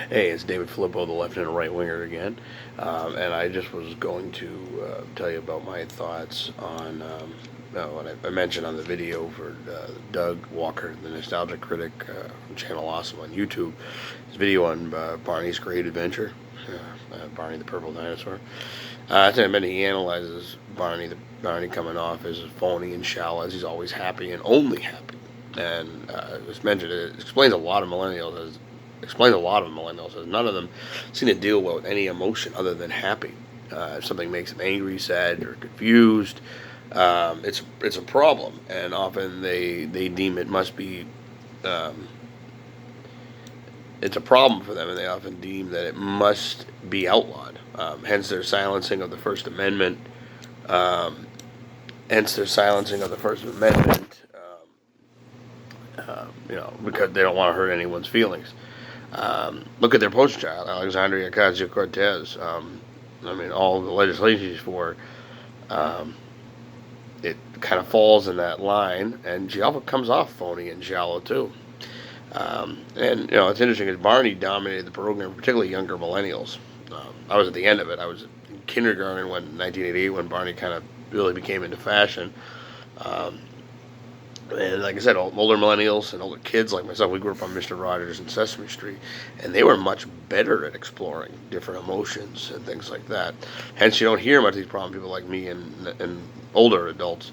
Hey, it's David Filippo, the left and right winger again, and I just was going to tell you about my thoughts on what I mentioned on the video for Doug Walker, the Nostalgia Critic, from Channel Awesome on YouTube. His video on Barney's Great Adventure, Barney the Purple Dinosaur. I think I meant he analyzes Barney coming off as phony and shallow, as he's always happy and only happy. And as mentioned, it explains a lot of millennials as none of them seem to deal well with any emotion other than happy. If something makes them angry, sad, or confused, it's a problem, and often they deem it must be. It's a problem for them, and they often deem that it must be outlawed. Hence their silencing of the First Amendment. Um, Hence their silencing of the First Amendment. Because they don't want to hurt anyone's feelings. Look at their poster child, Alexandria Ocasio-Cortez. All the legislation she's for, it kind of falls in that line, and she often comes off phony and shallow too. It's interesting because Barney dominated the program, particularly younger millennials. I was at the end of it. I was in kindergarten when 1988 when Barney kind of really became into fashion. Um, and like I said, older millennials and older kids like myself, we grew up on Mr. Rogers and Sesame Street, and they were much better at exploring different emotions and things like that. Hence, you don't hear much of these problem people like me and older adults.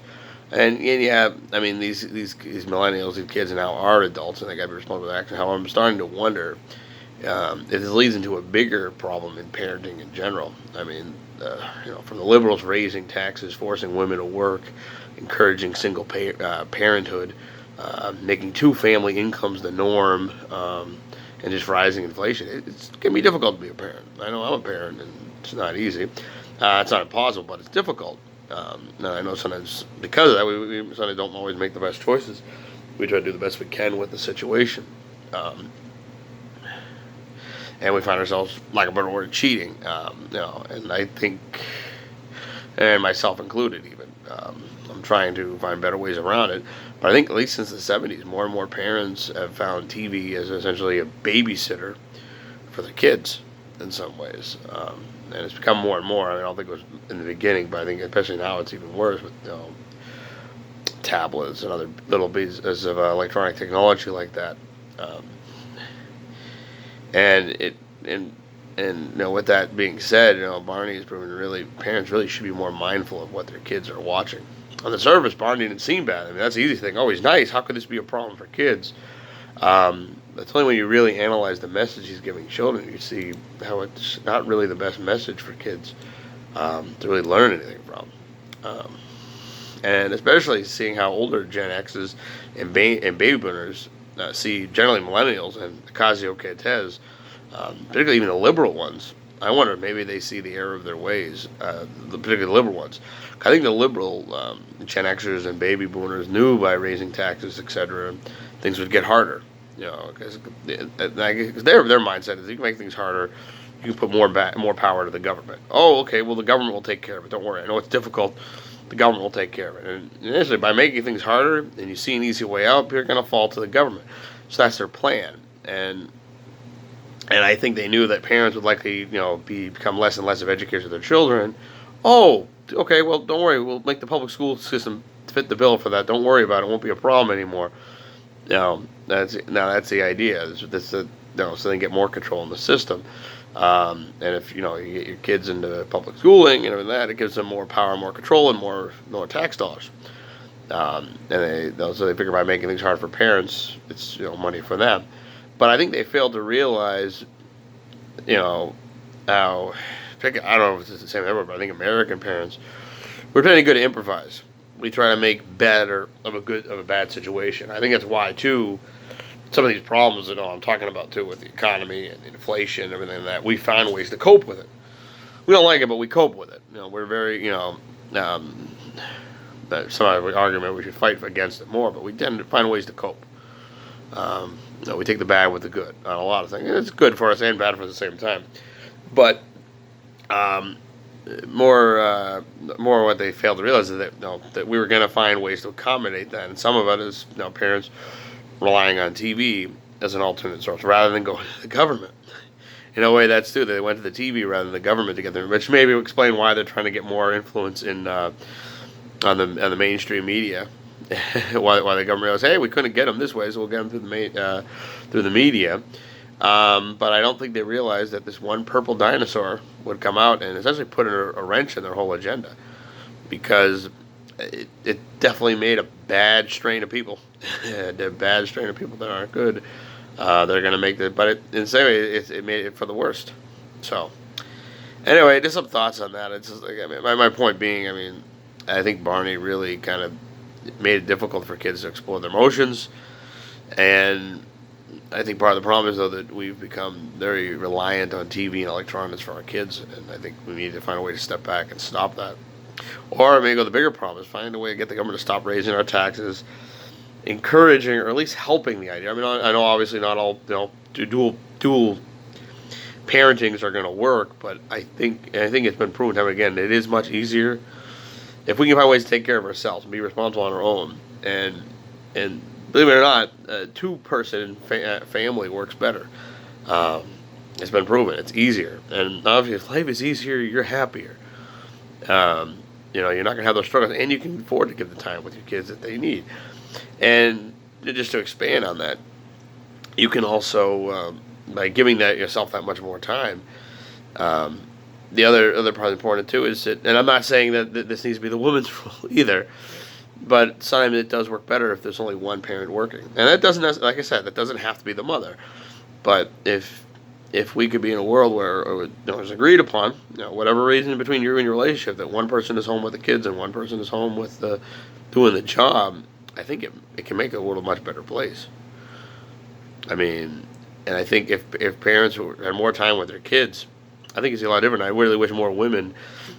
And yeah, I mean these millennials, these kids now are adults, and they got to be responsible for their actions. However, I'm starting to wonder if this leads into a bigger problem in parenting in general. From the liberals raising taxes, forcing women to work, encouraging parenthood, making two-family incomes the norm, and just rising inflation. It's going to be difficult to be a parent. I know I'm a parent, and it's not easy. It's not impossible, but it's difficult. Now, I know sometimes because of that, we sometimes don't always make the best choices. We try to do the best we can with the situation. And we find ourselves, like a better word, cheating. And I think, and myself included, even, I'm trying to find better ways around it. But I think at least since the '70s, more and more parents have found TV as essentially a babysitter for their kids in some ways. And it's become more and more. I don't think it was in the beginning, but I think especially now it's even worse with tablets and other little pieces of electronic technology like that. Um, and it and with that being said, Barney has proven parents really should be more mindful of what their kids are watching. On the surface, Barney didn't seem bad. I mean, that's the easy thing. Oh, he's nice. How could this be a problem for kids? That's only when you really analyze the message he's giving children, you see how it's not really the best message for kids to really learn anything from. Um, and especially seeing how older Gen X's and baby boomers see generally millennials and Ocasio-Cortez, particularly even the liberal ones. I wonder if maybe they see the error of their ways, particularly the liberal ones. I think the liberal Gen Xers and baby boomers knew by raising taxes, etc., things would get harder. Because their mindset is you can make things harder, you can put more power to the government. Oh, okay, well the government will take care of it. Don't worry. I know it's difficult. The government will take care of it. And initially, by making things harder and you see an easy way out, you're going to fall to the government. So that's their plan. And I think they knew that parents would likely, become less and less of educators of their children. Oh, okay, well, don't worry. We'll make the public school system fit the bill for that. Don't worry about it. It won't be a problem anymore. That's the idea. So they can get more control in the system. And if you get your kids into public schooling and everything that, it gives them more power, more control, and more tax dollars. So they figure by making things hard for parents, it's money for them. But I think they failed to realize, how I don't know if it's the same everywhere, but I think American parents we're pretty good to improvise. We try to make better of a bad situation. I think that's why too. Some of these problems that I'm talking about too, with the economy and inflation and everything like that, we find ways to cope with it. We don't like it, but we cope with it. We're very, some would argue we should fight against it more, but we tend to find ways to cope. We take the bad with the good on a lot of things. It's good for us and bad for us at the same time. But more what they failed to realize is that we were going to find ways to accommodate that, and some of it is parents relying on TV as an alternate source rather than going to the government. in a way, that's too. They went to the TV rather than the government to get them, which maybe will explain why they're trying to get more influence in on the mainstream media. why the government goes, hey, we couldn't get them this way, so we'll get them through the media. But I don't think they realized that this one purple dinosaur would come out and essentially put a wrench in their whole agenda, because it definitely made a bad strain of people, a bad strain of people that aren't good. They're going to make the, but in the same way, it made it for the worst. So, anyway, just some thoughts on that. It's just like, I mean, my point being, I mean, I think Barney really kind of made it difficult for kids to explore their emotions, and I think part of the problem is, though, that we've become very reliant on TV and electronics for our kids, and I think we need to find a way to step back and stop that. Or maybe the bigger problem is find a way to get the government to stop raising our taxes, encouraging or at least helping the idea. I mean, I know obviously not all dual parentings are going to work, but I think it's been proven time and again it is much easier if we can find ways to take care of ourselves and be responsible on our own. And believe it or not, a two-person family works better. It's been proven. It's easier. And obviously, if life is easier, you're happier. You're not going to have those struggles, and you can afford to give the time with your kids that they need. And just to expand on that, you can also, by giving yourself that much more time, the other part important too is that, and I'm not saying that this needs to be the woman's role either, but sometimes it does work better if there's only one parent working. And that doesn't, like I said, that doesn't have to be the mother. But if we could be in a world where it was agreed upon, whatever reason between you and your relationship, that one person is home with the kids and one person is home with doing the job, I think it can make the world a much better place. I mean, and I think if parents had more time with their kids, I think it's a lot different. I really wish more women.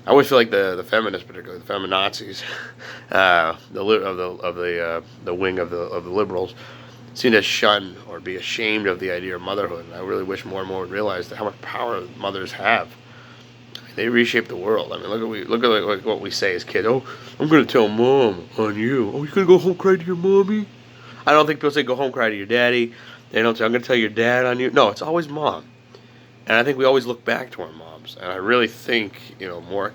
I always feel like the feminists, particularly the feminazis, the wing of the liberals, seem to shun or be ashamed of the idea of motherhood. And I really wish more and more would realize how much power mothers have. I mean, they reshape the world. I mean, look at what we say as kids. Oh, I'm going to tell mom on you. Oh, you're going to go home cry to your mommy? I don't think people say go home cry to your daddy. They don't say I'm going to tell your dad on you. No, it's always mom. And I think we always look back to our moms. And I really think, more.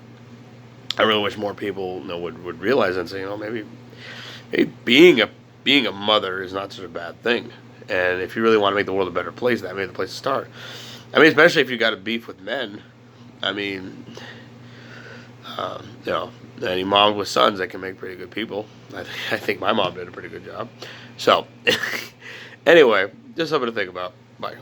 I really wish more people, would realize and say, maybe being a mother is not such a bad thing. And if you really want to make the world a better place, that may be the place to start. I mean, especially if you got a beef with men. I mean, any mom with sons that can make pretty good people. I think my mom did a pretty good job. So, anyway, just something to think about. Bye.